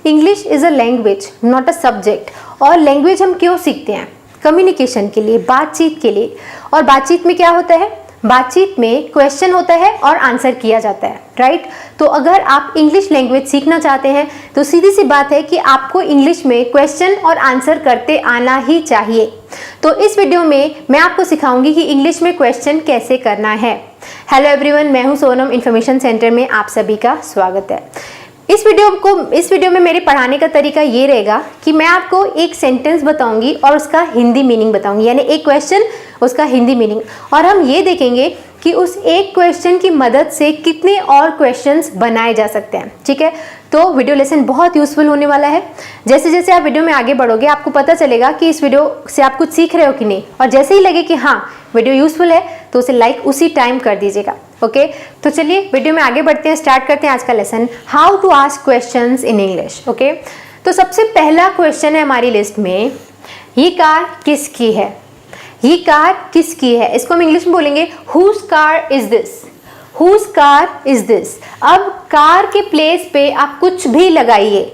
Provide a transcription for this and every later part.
English is a language not a subject. और language हम क्यों सीखते हैं? कम्युनिकेशन के लिए, बातचीत के लिए। और बातचीत में क्या होता है? बातचीत में क्वेश्चन होता है और आंसर किया जाता है, राइट। तो अगर आप इंग्लिश लैंग्वेज सीखना चाहते हैं तो सीधी सी बात है कि आपको इंग्लिश में क्वेश्चन और आंसर करते आना ही चाहिए। तो इस वीडियो में मैं आपको सिखाऊंगी कि इंग्लिश में क्वेश्चन कैसे करना है। हेलो एवरीवन, मैं हूं सोनम, इन्फॉर्मेशन सेंटर में आप सभी का स्वागत है। इस वीडियो में मेरे पढ़ाने का तरीका ये रहेगा कि मैं आपको एक सेंटेंस बताऊंगी और उसका हिंदी मीनिंग बताऊंगी, यानी एक क्वेश्चन उसका हिंदी मीनिंग, और हम ये देखेंगे कि उस एक क्वेश्चन की मदद से कितने और क्वेश्चंस बनाए जा सकते हैं। ठीक है, तो वीडियो लेसन बहुत यूजफुल होने वाला है। जैसे जैसे आप वीडियो में आगे बढ़ोगे आपको पता चलेगा कि इस वीडियो से आप कुछ सीख रहे हो कि नहीं, और जैसे ही लगे कि हाँ वीडियो यूजफुल है तो उसे लाइक उसी टाइम कर दीजिएगा। ओके, तो चलिए वीडियो में आगे बढ़ते हैं, स्टार्ट करते हैं आज का lesson, how to ask questions in English. Okay, तो सबसे पहला क्वेश्चन है हमारी लिस्ट में, ये कार किसकी है? ये कार किसकी है? इसको हम इंग्लिश में बोलेंगे whose car is this, whose car is this. अब कार के प्लेस पे आप कुछ भी लगाइए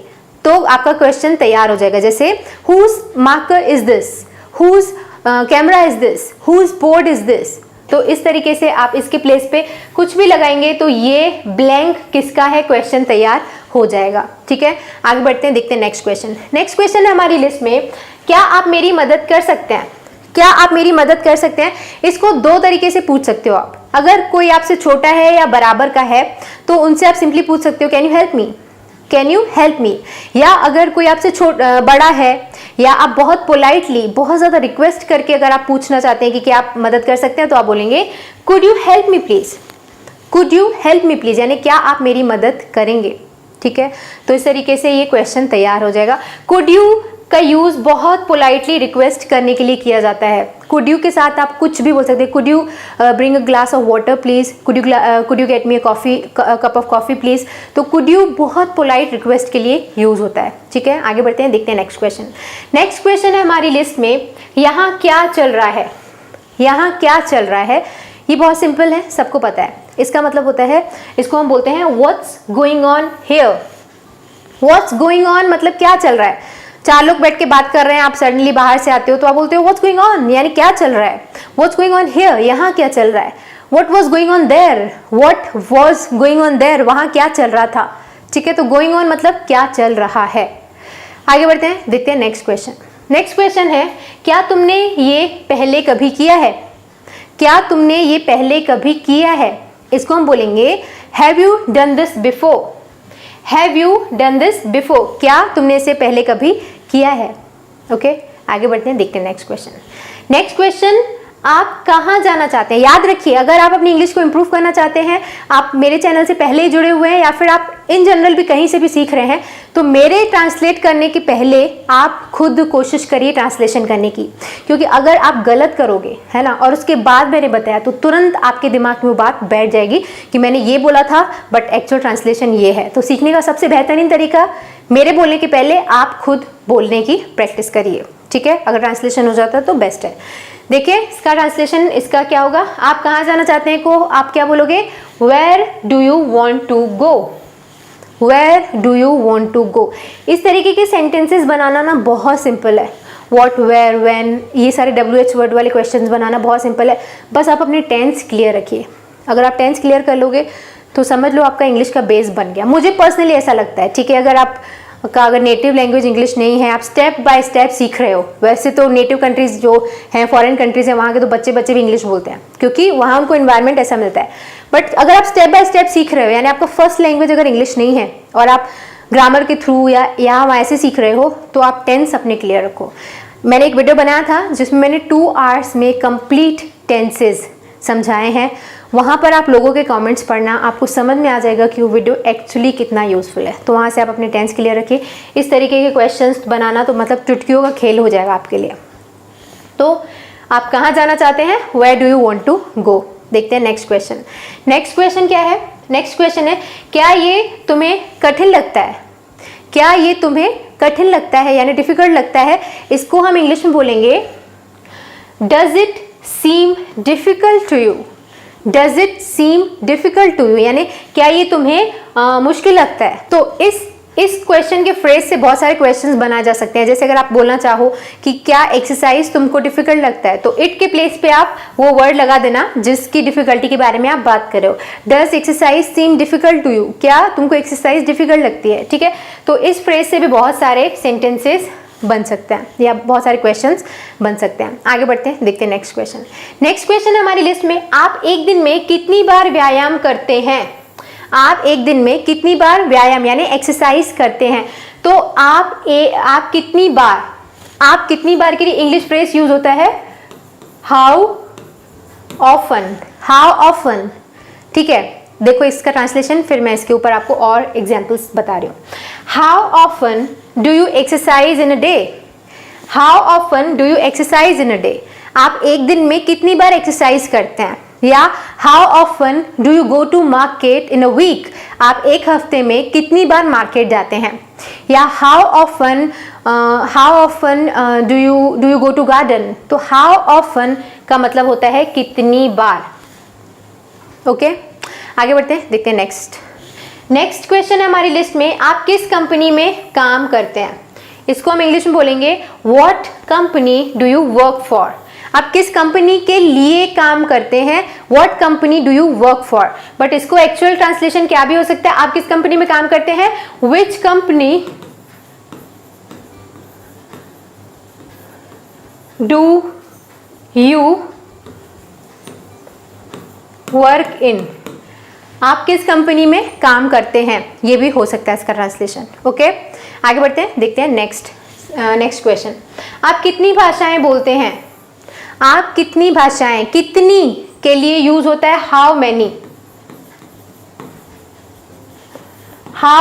तो आपका क्वेश्चन तैयार हो जाएगा। जैसे whose marker is this, whose camera is this, whose board is this. तो इस तरीके से आप इसके प्लेस पे कुछ भी लगाएंगे तो ये ब्लैंक किसका है क्वेश्चन तैयार हो जाएगा। ठीक है, आगे बढ़ते हैं, देखते हैं नेक्स्ट क्वेश्चन। नेक्स्ट क्वेश्चन है हमारी लिस्ट में, क्या आप मेरी मदद कर सकते हैं? क्या आप मेरी मदद कर सकते हैं? इसको दो तरीके से पूछ सकते हो आप। अगर कोई आपसे छोटा है या बराबर का है तो उनसे आप सिंपली पूछ सकते हो can you help me, can you help me. या अगर कोई आपसे बड़ा है या आप बहुत पोलाइटली, बहुत ज़्यादा रिक्वेस्ट करके अगर आप पूछना चाहते हैं कि क्या आप मदद कर सकते हैं तो आप बोलेंगे could you help me please, could you help me please, यानी क्या आप मेरी मदद करेंगे। ठीक है, तो इस तरीके से ये क्वेश्चन तैयार हो जाएगा। कुड यू का यूज़ बहुत पोलाइटली रिक्वेस्ट करने के लिए किया जाता है। कुड यू के साथ आप कुछ भी बोल सकते हैं, could you bring a glass of water please, could you get me a cup of coffee please. तो कुड यू बहुत पोलाइट रिक्वेस्ट के लिए यूज़ होता है। ठीक है, आगे बढ़ते हैं, देखते हैं नेक्स्ट क्वेश्चन। नेक्स्ट क्वेश्चन है हमारी लिस्ट में, यहाँ क्या चल रहा है? यहाँ क्या चल रहा है? ये बहुत सिंपल है, सबको पता है। इसका मतलब होता है, इसको हम बोलते हैं what's going on here. What's going on मतलब क्या चल रहा है। चार लोग बैठ के बात कर रहे हैं, आप सडनली बाहर से आते हो तो आप बोलते हो व्हाट्स गोइंग ऑन, यानी क्या चल रहा है। व्हाट्स गोइंग ऑन हियर, यहाँ क्या चल रहा है। What was going on their, what was going on their, वहाँ क्या चल रहा था। ठीक है, तो गोइंग ऑन मतलब क्या चल रहा है। आगे बढ़ते हैं, देखते हैं नेक्स्ट क्वेश्चन। नेक्स्ट क्वेश्चन है, क्या तुमने ये पहले कभी किया है? क्या तुमने ये पहले कभी किया है? इसको हम बोलेंगे have you done this before, have you done this before, क्या तुमने इसे पहले कभी किया है। ओके, आगे बढ़ते हैं, देखते हैं नेक्स्ट क्वेश्चन। नेक्स्ट क्वेश्चन, आप कहाँ जाना चाहते हैं? याद रखिए, अगर आप अपनी इंग्लिश को इम्प्रूव करना चाहते हैं, आप मेरे चैनल से पहले ही जुड़े हुए हैं या फिर आप इन जनरल भी कहीं से भी सीख रहे हैं, तो मेरे ट्रांसलेट करने के पहले आप खुद कोशिश करिए ट्रांसलेशन करने की, क्योंकि अगर आप गलत करोगे है ना और उसके बाद मैंने बताया तो तुरंत आपके दिमाग में वो बात बैठ जाएगी कि मैंने ये बोला था बट एक्चुअल ट्रांसलेशन ये है। तो सीखने का सबसे बेहतरीन तरीका, मेरे बोलने के पहले आप खुद बोलने की प्रैक्टिस करिए। ठीक है, अगर ट्रांसलेशन हो जाता है तो बेस्ट है। देखिए इसका ट्रांसलेशन, इसका क्या होगा, आप कहाँ जाना चाहते हैं को आप क्या बोलोगे, where do you want to go, where do you want to go. इस तरीके के सेंटेंसेस बनाना ना बहुत सिंपल है। व्हाट, वेयर, व्हेन, ये सारे WH वर्ड वाले क्वेश्चंस बनाना बहुत सिंपल है। बस आप अपने टेंस क्लियर रखिए। अगर आप टेंस क्लियर कर लोगे तो समझ लो आपका इंग्लिश का बेस बन गया। मुझे पर्सनली ऐसा लगता है। ठीक है, अगर नेटिव लैंग्वेज इंग्लिश नहीं है, आप स्टेप बाय स्टेप सीख रहे हो। वैसे तो नेटिव कंट्रीज जो हैं, फॉरेन कंट्रीज हैं, वहाँ के तो बच्चे भी इंग्लिश बोलते हैं क्योंकि वहाँ उनको इन्वायरमेंट ऐसा मिलता है। बट अगर आप स्टेप बाय स्टेप सीख रहे हो, यानी आपका फर्स्ट लैंग्वेज अगर इंग्लिश नहीं है और आप ग्रामर के थ्रू या यहाँ ऐसे सीख रहे हो, तो आप टेंस अपने क्लियर रखो। मैंने एक वीडियो बनाया था जिसमें मैंने 2 आवर्स में कंप्लीट टेंसेज समझाए हैं। वहाँ पर आप लोगों के कमेंट्स पढ़ना, आपको समझ में आ जाएगा कि वो वीडियो एक्चुअली कितना यूज़फुल है। तो वहाँ से आप अपने टेंस क्लियर रखिए। इस तरीके के क्वेश्चंस बनाना तो मतलब चुटकियों का खेल हो जाएगा आपके लिए। तो आप कहाँ जाना चाहते हैं, where do you want to go. देखते हैं नेक्स्ट क्वेश्चन। नेक्स्ट क्वेश्चन क्या है? नेक्स्ट क्वेश्चन है, क्या ये तुम्हें कठिन लगता है? क्या ये तुम्हें कठिन लगता है, यानी डिफिकल्ट लगता है। इसको हम इंग्लिश में बोलेंगे does it seem difficult to you, does it seem difficult to you, यानी क्या ये तुम्हें मुश्किल लगता है। तो इस इस क्वेश्चन के फ्रेज से बहुत सारे क्वेश्चंस बनाए जा सकते हैं। जैसे अगर आप बोलना चाहो कि क्या एक्सरसाइज तुमको डिफिकल्ट लगता है, तो इट के प्लेस पे आप वो वर्ड लगा देना जिसकी डिफिकल्टी के बारे में आप बात कर रहे हो। Does exercise seem difficult to you, क्या तुमको एक्सरसाइज डिफिकल्ट लगती है, ठीक है। तो इस फ्रेज से भी बहुत सारे सेंटेंसेस बन सकते हैं या बहुत सारे क्वेश्चंस बन सकते हैं। आगे बढ़ते हैं, देखते हैं नेक्स्ट क्वेश्चन। नेक्स्ट क्वेश्चन है हमारी लिस्ट में, आप एक दिन में कितनी बार व्यायाम करते हैं? आप एक दिन में कितनी बार व्यायाम यानी एक्सरसाइज करते हैं? तो आप कितनी बार के लिए इंग्लिश फ्रेज यूज होता है हाउ ऑफन, ठीक है। देखो इसका ट्रांसलेशन, फिर मैं इसके ऊपर आपको और एग्जांपल्स बता रही हूँ। How often do you exercise in a day? How often do you exercise in a day? आप एक दिन में कितनी बार एक्सरसाइज करते हैं? या how often do you go to market in a week? आप एक हफ्ते में कितनी बार मार्केट जाते हैं? या how often do you go to garden? तो हाउ ऑफन का मतलब होता है कितनी बार, ओके। आगे बढ़ते हैं, देखते हैं नेक्स्ट क्वेश्चन है हमारी लिस्ट में, आप किस कंपनी में काम करते हैं? इसको हम इंग्लिश में बोलेंगे what company do you work for? आप किस कंपनी के लिए काम करते हैं? What company do you work for. But इसको एक्चुअल ट्रांसलेशन क्या भी हो सकता है, आप किस कंपनी में काम करते हैं? Which company do you work in? आप किस कंपनी में काम करते हैं, ये भी हो सकता है इसका ट्रांसलेशन, ओके। आगे बढ़ते हैं, देखते हैं नेक्स्ट क्वेश्चन। आप कितनी भाषाएं बोलते हैं? आप कितनी भाषाएं, कितनी के लिए यूज होता है हाउ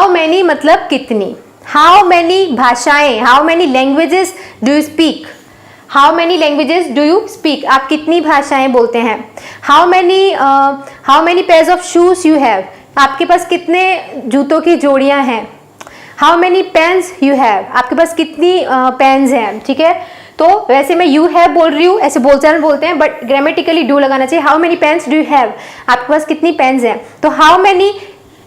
मैनी मतलब कितनी। हाउ मैनी भाषाएं, how many languages do you speak? How many languages do you speak? आप कितनी भाषाएं बोलते हैं? How many pairs of shoes you have? आपके पास कितने जूतों की जोड़ियां हैं? How many pens you have? आपके पास कितनी पेन्स हैं, ठीक है। तो वैसे मैं यू हैव बोल रही हूँ, ऐसे बोलचाल में बोलते हैं, बट ग्रामेटिकली डू लगाना चाहिए। How many pens do you have? आपके पास कितनी पेन्स हैं? तो हाउ मैनी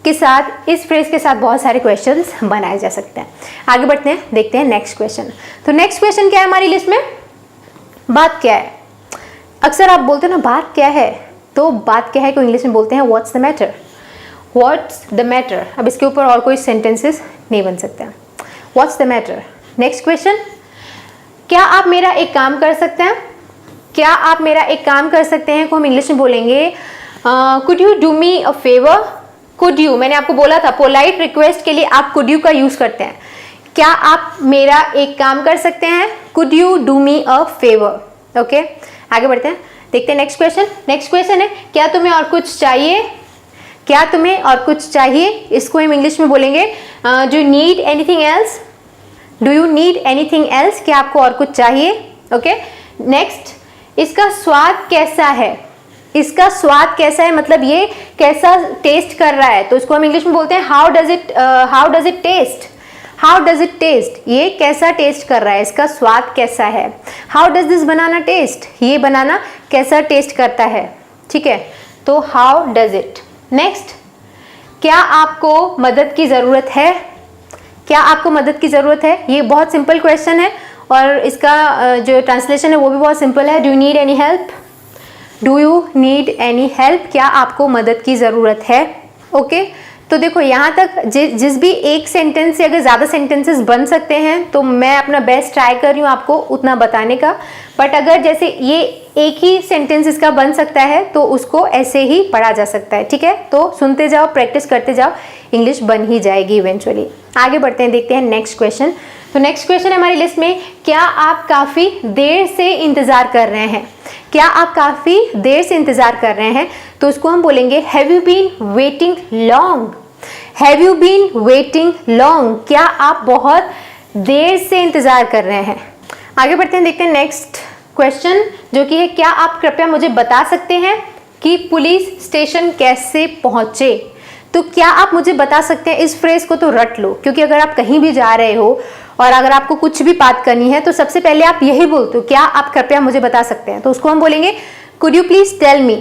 के साथ, इस फ्रेज के साथ बहुत सारे क्वेश्चंस बनाए जा सकते हैं। आगे बढ़ते हैं, देखते हैं नेक्स्ट क्वेश्चन। तो नेक्स्ट क्वेश्चन क्या है हमारी लिस्ट में, बात क्या है? अक्सर आप बोलते हो ना बात क्या है, तो बात क्या है को इंग्लिश में बोलते हैं what's the matter. What's the matter, अब इसके ऊपर और कोई सेंटेंसेस नहीं बन सकते हैं। What's the matter. Next question, क्या आप मेरा एक काम कर सकते हैं? क्या आप मेरा एक काम कर सकते हैं को हम इंग्लिश में बोलेंगे could you do me a favour? Could you, मैंने आपको बोला था पोलाइट रिक्वेस्ट के लिए आप कुड यू का यूज करते हैं। क्या आप मेरा एक काम कर सकते हैं? Could you do me a favour, okay. आगे बढ़ते हैं, देखते हैं नेक्स्ट क्वेश्चन। नेक्स्ट क्वेश्चन है, क्या तुम्हें और कुछ चाहिए? क्या तुम्हें और कुछ चाहिए, इसको हम इंग्लिश में बोलेंगे do you need anything else? Do you need anything else? क्या आपको और कुछ चाहिए, ओके। नेक्स्ट, इसका स्वाद कैसा है? इसका स्वाद कैसा है मतलब ये कैसा टेस्ट कर रहा है, तो इसको हम इंग्लिश में बोलते हैं how does it taste? How does it taste, ये कैसा टेस्ट कर रहा है, इसका स्वाद कैसा है। How does this banana taste, ये बनाना कैसा टेस्ट करता है, ठीक है। तो हाउ डज इट। नेक्स्ट, क्या आपको मदद की ज़रूरत है? क्या आपको मदद की ज़रूरत है, ये बहुत सिंपल क्वेश्चन है और इसका जो ट्रांसलेशन है वो भी बहुत सिंपल है। Do you need any help? Do you need any help, क्या आपको मदद की ज़रूरत है, ओके। तो देखो यहाँ तक जिस भी एक सेंटेंस से अगर ज़्यादा सेंटेंसेस बन सकते हैं तो मैं अपना बेस्ट ट्राई कर रही हूँ आपको उतना बताने का। बट अगर जैसे ये एक ही सेंटेंस इसका बन सकता है तो उसको ऐसे ही पढ़ा जा सकता है, ठीक है। तो सुनते जाओ, प्रैक्टिस करते जाओ, इंग्लिश बन ही जाएगी इवेंचुअली। आगे बढ़ते हैं, देखते हैं नेक्स्ट क्वेश्चन। तो नेक्स्ट क्वेश्चन है हमारी लिस्ट में, क्या आप काफ़ी देर से इंतज़ार कर रहे हैं? क्या आप काफ़ी देर से इंतज़ार कर रहे हैं, तो उसको हम बोलेंगे have you been waiting long? Have you been waiting long, क्या आप बहुत देर से इंतज़ार कर रहे हैं। आगे बढ़ते हैं, देखते हैं नेक्स्ट क्वेश्चन जो कि है, क्या आप कृपया मुझे बता सकते हैं कि पुलिस स्टेशन कैसे पहुँचे? तो क्या आप मुझे बता सकते हैं, इस फ्रेज को तो रट लो, क्योंकि अगर आप कहीं भी जा रहे हो और अगर आपको कुछ भी बात करनी है तो सबसे पहले आप यही बोलते हो, क्या आप कृपया मुझे बता सकते हैं। तो उसको हम बोलेंगे could you please tell me,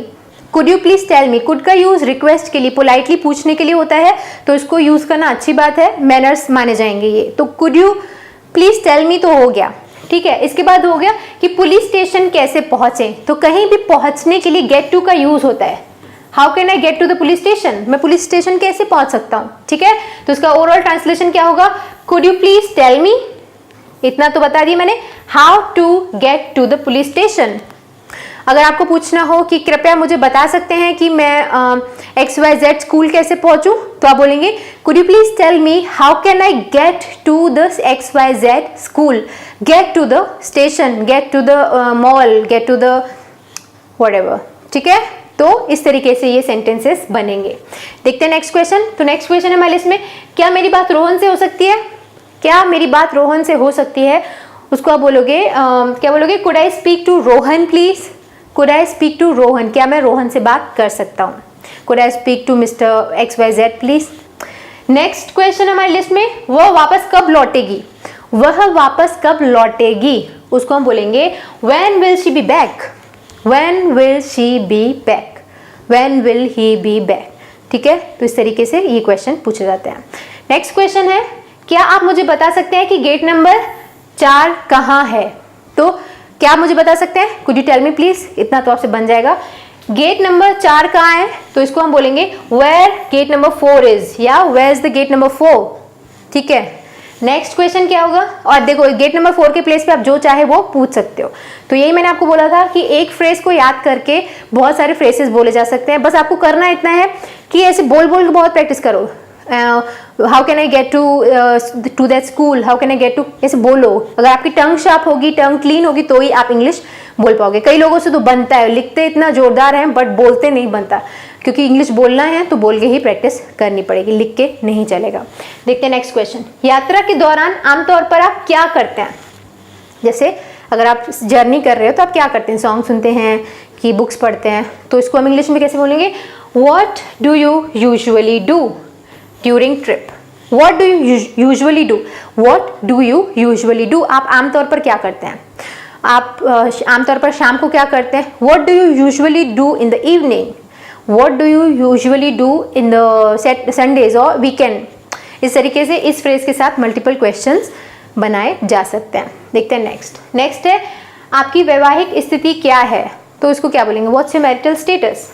could you please tell me, could का यूज रिक्वेस्ट के लिए, पोलाइटली पूछने के लिए होता है, तो इसको यूज करना अच्छी बात है, मैनर्स माने जाएंगे ये। तो could you please tell me तो हो गया, ठीक है। इसके बाद हो गया कि पुलिस स्टेशन कैसे पहुंचे, तो कहीं भी पहुंचने के लिए गेट टू का यूज होता है। How can I get to the police station, मैं पुलिस स्टेशन कैसे पहुंच सकता हूं, ठीक है। तो इसका ओवरऑल ट्रांसलेशन क्या होगा, could you please tell me, इतना तो बता दिया मैंने, how to get to the police station. अगर आपको पूछना हो कि कृपया मुझे बता सकते हैं कि मैं XYZ स्कूल कैसे पहुंचूं, तो आप बोलेंगे could you please tell me how can I get to the XYZ school, get to the station, get to the mall, get to the whatever, ठीक है। तो इस तरीके से ये सेंटेंसेस बनेंगे। देखते हैं नेक्स्ट क्वेश्चन। तो नेक्स्ट क्वेश्चन है हमारे लिस्ट में, क्या मेरी बात रोहन से हो सकती है, क्या मेरी बात रोहन से हो सकती है, उसको आप बोलोगे क्या बोलोगे, could I speak to Rohan please, could I speak to Rohan, क्या मैं रोहन से बात कर सकता हूँ, could I speak to mister XYZ please. Next question हमारी लिस्ट में, वह वापस कब लौटेगी, वह वापस कब लौटेगी, उसको हम बोलेंगे when will she be back, when will she be back, when will he be back, ठीक है। तो इस तरीके से ये क्वेश्चन पूछे जाते हैं। नेक्स्ट क्वेश्चन है, क्या आप मुझे बता सकते हैं कि गेट नंबर 4 कहाँ है, तो क्या आप मुझे बता सकते हैं, could you tell me please, इतना तो आपसे बन जाएगा। गेट नंबर 4 कहाँ है, तो इसको हम बोलेंगे वेयर गेट नंबर 4 इज, या where is the gate number 4, ठीक है। नेक्स्ट क्वेश्चन क्या होगा, और देखो गेट नंबर 4 के प्लेस पे आप जो चाहे वो पूछ सकते हो। तो यही मैंने आपको बोला था कि एक फ्रेज को याद करके बहुत सारे फ्रेजेस बोले जा सकते हैं, बस आपको करना इतना है कि ऐसे बोल बोल के बहुत प्रैक्टिस करो। How can I get to that school, how can I get to, ऐसे बोलो। अगर आपकी टंग शार्प होगी, टंग क्लीन होगी, तो ही आप इंग्लिश बोल पाओगे। कई लोगों से तो बनता है, लिखते इतना जोरदार है बट बोलते नहीं बनता, क्योंकि इंग्लिश बोलना है तो बोल के ही प्रैक्टिस करनी पड़ेगी, लिख के नहीं चलेगा। देखते हैं नेक्स्ट क्वेश्चन, यात्रा के दौरान आमतौर पर आप क्या करते हैं, जैसे अगर आप जर्नी कर रहे हो तो आप क्या करते हैं, सॉन्ग सुनते हैं कि बुक्स पढ़ते हैं, तो इसको हम इंग्लिश में कैसे बोलेंगे, what do you usually do during trip, what do you usually do, what do you usually do, आप आमतौर पर क्या करते हैं, आप आमतौर पर शाम को क्या करते हैं, what do you usually do in the evening, what do you usually do in the Sundays और वीकेंड। इस तरीके से इस फ्रेज के साथ मल्टीपल क्वेश्चंस बनाए जा सकते हैं। देखते हैं नेक्स्ट है, आपकी वैवाहिक स्थिति क्या है, तो इसको क्या बोलेंगे, what's your marital status,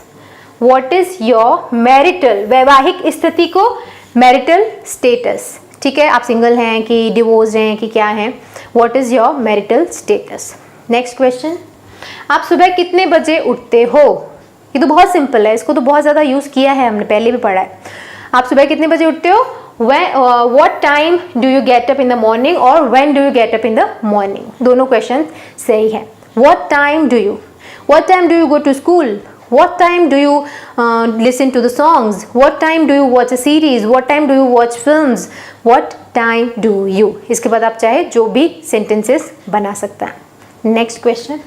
what is your marital, वैवाहिक स्थिति को मैरिटल स्टेटस, ठीक है। आप सिंगल हैं कि डिवोर्स हैं कि क्या हैं, what is your marital status. Next question, आप सुबह कितने बजे उठते हो, ये तो बहुत सिंपल है, इसको तो बहुत ज़्यादा यूज़ किया है, हमने पहले भी पढ़ा है। आप सुबह कितने बजे उठते हो, what time do you get up in the morning और when do you get up in the morning, दोनों क्वेश्चन सही है। What time do you go to school, what time do you listen to the songs, what time do you watch a series, what time do you watch films, what time do you, इसके बाद आप चाहे जो भी sentences बना सकते हैं। Next question,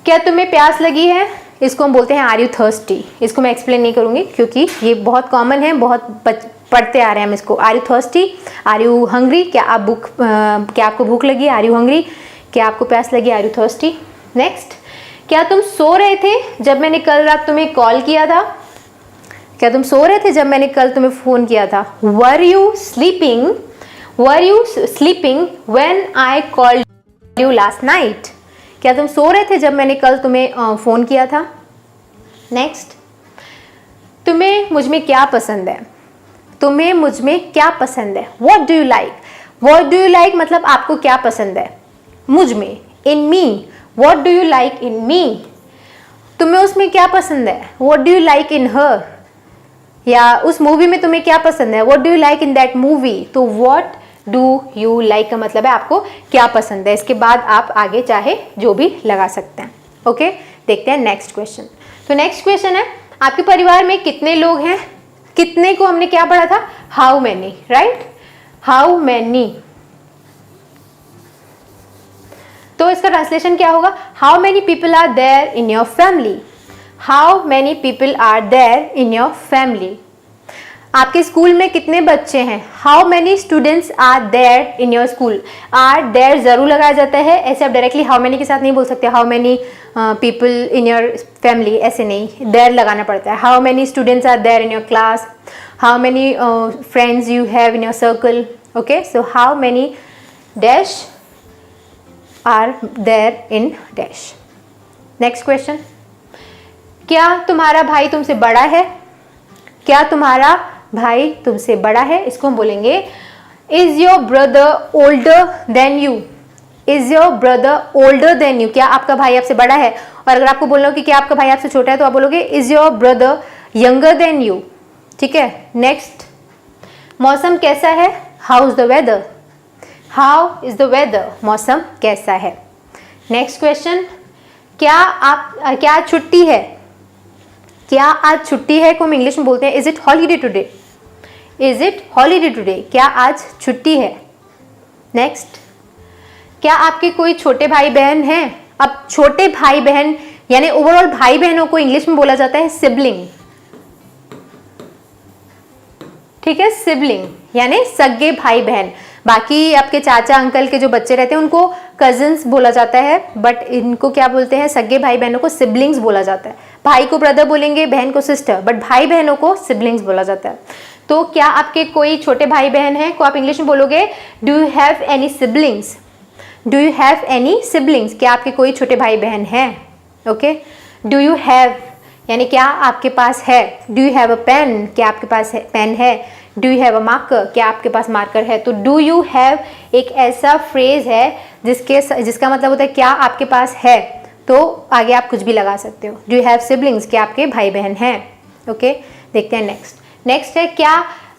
क्या तुम्हें प्यास लगी है, इसको हम बोलते हैं आर यू थर्स्टी, इसको मैं एक्सप्लेन नहीं करूँगी क्योंकि ये बहुत कॉमन है, बहुत पढ़ते आ रहे हैं हम इसको। Are you thirsty, are you hungry, क्या आपको भूख लगी, आर यू हंग्री, क्या आपको प्यास लगी, आर यू थर्स्टी। नेक्स्ट, क्या तुम सो रहे थे जब मैंने कल रात तुम्हें कॉल किया था, क्या तुम सो रहे थे जब मैंने कल तुम्हें फ़ोन किया था, were you sleeping when I called you last night, क्या तुम सो रहे थे जब मैंने कल तुम्हें फ़ोन किया था। नेक्स्ट, तुम्हें मुझ में क्या पसंद है, तुम्हें मुझ में क्या पसंद है, व्हाट डू यू लाइक मतलब आपको क्या पसंद है मुझ में, in me, what do you like in me, तुम्हें उसमें क्या पसंद है, what do you like in her, या उस मूवी में तुम्हें क्या पसंद है, what do you like in that movie. तो व्हाट डू यू लाइक का मतलब है आपको क्या पसंद है, इसके बाद आप आगे चाहे जो भी लगा सकते हैं। ओके, देखते हैं नेक्स्ट क्वेश्चन। तो नेक्स्ट क्वेश्चन है, आपके परिवार में कितने लोग हैं, कितने को हमने क्या पढ़ा था, how many, right, how many. तो इसका ट्रांसलेशन क्या होगा, how many people are there in your family, how many people are there in your family. आपके स्कूल में कितने बच्चे हैं, how many students are there in your school. Are there जरूर लगाया जाता है, ऐसे आप डायरेक्टली हाउ मैनी के साथ नहीं बोल सकते, how many people in your family, ऐसे नहीं, देयर लगाना पड़ता है। How many students are there in your class, how many friends you have in your circle. Okay, so how many dash are there in dash. Next question, क्या तुम्हारा भाई तुमसे बड़ा है, क्या तुम्हारा भाई तुमसे बड़ा है, इसको हम बोलेंगे is your brother older than you. Is your brother older than you, क्या आपका भाई आपसे बड़ा है। और अगर आपको बोलना हो कि क्या आपका भाई आपसे छोटा है तो आप बोलोगे is your brother younger than you. ठीक है, नेक्स्ट, मौसम कैसा है, how is the weather. How is the weather, मौसम कैसा है। नेक्स्ट क्वेश्चन, क्या आज छुट्टी है, क्या आज छुट्टी है को हम इंग्लिश में बोलते हैं is it holiday today. Is it holiday today, क्या आज छुट्टी है। नेक्स्ट, क्या आपके कोई छोटे भाई बहन हैं। अब छोटे भाई बहन यानी ओवरऑल भाई बहनों को इंग्लिश में बोला जाता है सिबलिंग। ठीक है, सिबलिंग यानी सगे भाई बहन। बाकी आपके चाचा अंकल के जो बच्चे रहते हैं उनको कजिन्स बोला जाता है, बट इनको क्या बोलते हैं, सगे भाई बहनों को सिबलिंग्स बोला जाता है। भाई को ब्रदर बोलेंगे, बहन को सिस्टर, बट भाई बहनों को सिबलिंग्स बोला जाता है। तो क्या आपके कोई छोटे भाई बहन हैं को आप इंग्लिश में बोलोगे do you have any siblings. Do you have any siblings, क्या आपके कोई छोटे भाई बहन हैं। ओके, डू यू हैव यानी क्या आपके पास है। Do you have a pen, क्या आपके पास पेन है। Do you have a marker, क्या आपके पास मार्कर है। तो डू यू हैव एक ऐसा फ्रेज है जिसका मतलब होता है क्या आपके पास है, तो आगे आप कुछ भी लगा सकते हो। डू यू हैव सिबलिंग्स, क्या आपके भाई बहन हैं। ओके, देखते हैं नेक्स्ट है, क्या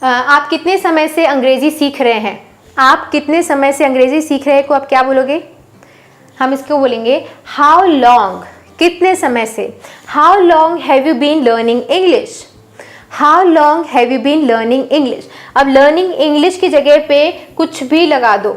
आप कितने समय से अंग्रेजी सीख रहे हैं। आप कितने समय से अंग्रेजी सीख रहे हैं को आप क्या बोलोगे, हम इसको बोलेंगे हाउ लॉन्ग, कितने समय से। How long have you been learning English. How long have you been learning English. अब लर्निंग इंग्लिश की जगह पे कुछ भी लगा दो।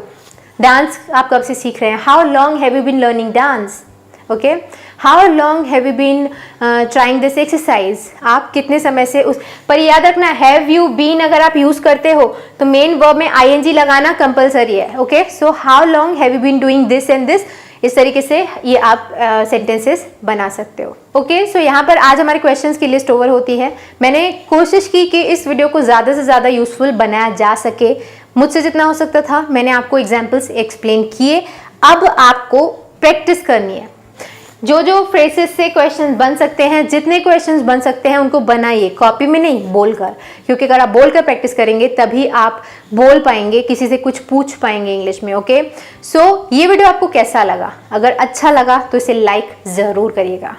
डांस आप कब से सीख रहे हैं, how long have you been learning dance. Okay, how long have you been trying this exercise, आप कितने समय से उस पर। याद रखना हैव यू बीन अगर आप यूज करते हो तो मेन वर्ब में आईएनजी लगाना कंपलसरी है। Okay, so how long have you been doing this and this, इस तरीके से ये आप सेंटेंसेस बना सकते हो। ओके, सो यहाँ पर आज हमारे क्वेश्चंस की लिस्ट ओवर होती है। मैंने कोशिश की कि इस वीडियो को ज़्यादा से ज़्यादा यूजफुल बनाया जा सके, मुझसे जितना हो सकता था मैंने आपको एग्जाम्पल्स एक्सप्लेन किए। अब आपको प्रैक्टिस करनी है। जो जो फ्रेजेस से क्वेश्चंस बन सकते हैं, जितने क्वेश्चंस बन सकते हैं उनको बनाइए, कॉपी में नहीं, बोलकर, क्योंकि अगर आप बोलकर प्रैक्टिस करेंगे तभी आप बोल पाएंगे, किसी से कुछ पूछ पाएंगे इंग्लिश में। ओके, सो ये वीडियो आपको कैसा लगा, अगर अच्छा लगा तो इसे लाइक ज़रूर करिएगा।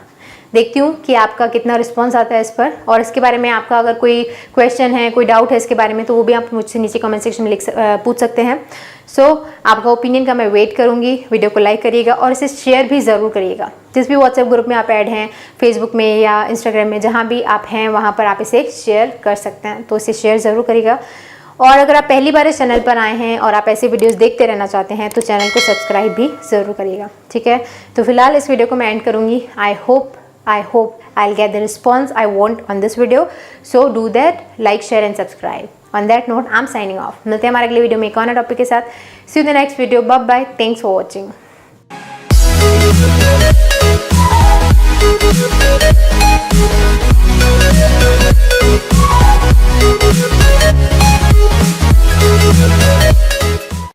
देखती हूँ कि आपका कितना रिस्पॉन्स आता है इस पर, और इसके बारे में आपका अगर कोई क्वेश्चन है, कोई डाउट है इसके बारे में तो वो भी आप मुझसे नीचे कमेंट सेक्शन में पूछ सकते हैं। सो आपका ओपिनियन का मैं वेट करूंगी। वीडियो को लाइक करिएगा और इसे शेयर भी ज़रूर करिएगा। जिस भी व्हाट्सएप ग्रुप में आप ऐड हैं, फेसबुक में या इंस्टाग्राम में, जहाँ भी आप हैं वहाँ पर आप इसे शेयर कर सकते हैं, तो इसे शेयर ज़रूर करिएगा। और अगर आप पहली बार इस चैनल पर आए हैं और आप ऐसे वीडियोस देखते रहना चाहते हैं तो चैनल को सब्सक्राइब भी ज़रूर करिएगा। ठीक है, तो फिलहाल इस वीडियो को मैं एंड करूँगी। आई hope I'll get the response I want on this video. So do that, like, share and subscribe. On that note, I'm signing off. मिलते हैं हमारे अगले वीडियो में एक और नए टॉपिक के साथ। See you in the next video. Bye bye. Thanks for watching.